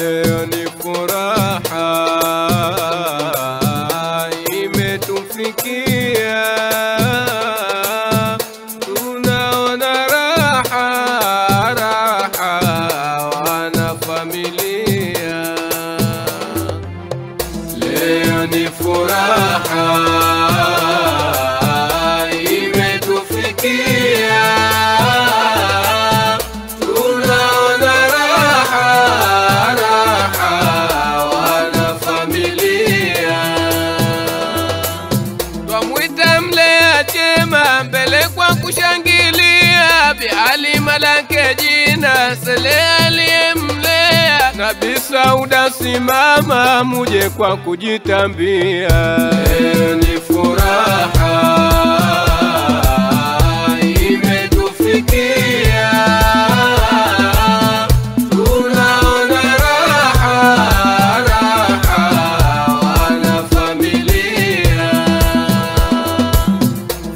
leo ni furaha imetufikia, tunaona raha wana familia. Leo ni furaha imetufikia, tunaona raha wana familia. Twamwita mlea chema mbele kwa kushangilia, Bi Halima lake jina Sele aliyemlea. Nabii Sauda simama muje kwa kujitambia. Leo ni furaha imetufikia, tunaona raha wana familia.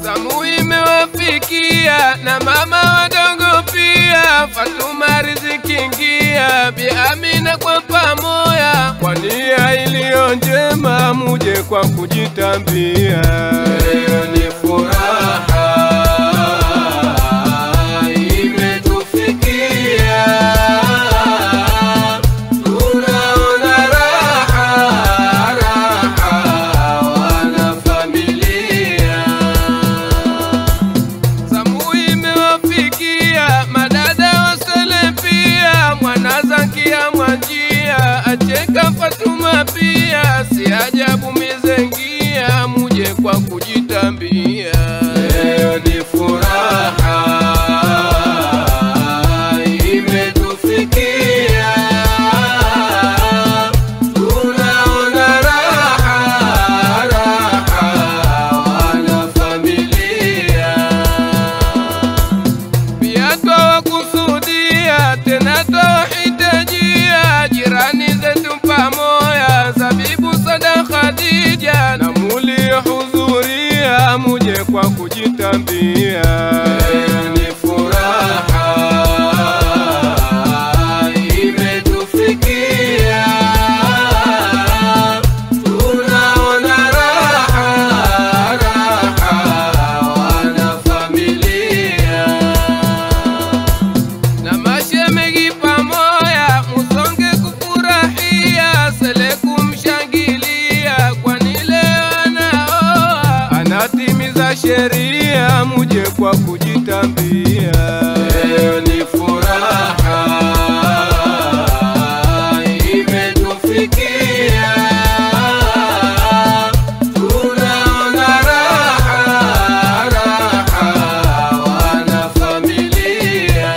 Zamu imewafikia na mama wadogo pia, Fatuma riziki ingia, Bi Amina kwa pamoja, kwa nia iliyo njema muje kwa kujitambia. Leo ni furaha imetufikia, tunaona raha wana familia. Zamu imewafikia madada wa Sele pia, mwana Zakia Mwanjia acheka Fatuma pia, si ajabu mizengia muje kwa kujitambia. Leo ni furaha imetufikia, tunaona raha wana familia. Pia twawakusudia tena twawahitajia, jirani zetu pamoja, Zabibu Sada Khadija, na muliohudhuria muje kwa kujitambia. Leo ni furaha imetufikia, tunaona raha wana familia. Na mashemegi pamoja musonge kufurahia, Sele kumshangilia kwani leo anaoa, anatimiza sheria muje kwa kujitambia. Leo ni furaha imetufikia, tunaona raha wana familia.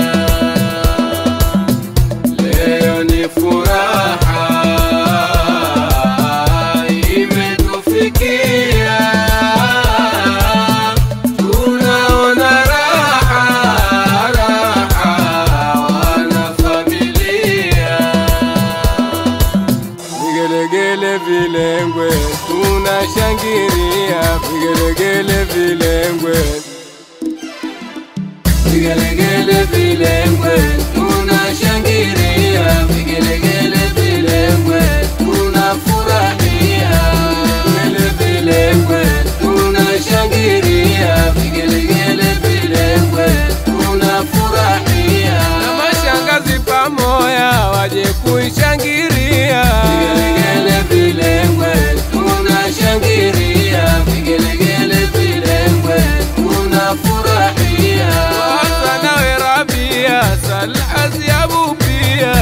Leo ni furaha imetufikia, tunaona raha wana familia. Vigelegele vilengwe tunashangilia, vigelegele vilengwe, vigelegele vilengwe tunashangilia, vigelegele vilengwe tunafurahia, vigelegele vilengwe tunashangilia, vigelegele vilengwe tunafurahia. Na mashangazi pamoja waje kuishangilia, vigelegele vilengwe tunashangilia, vigelegele vilengwe tunafurahia. Wasana we Rabia Sal Asyabu pia,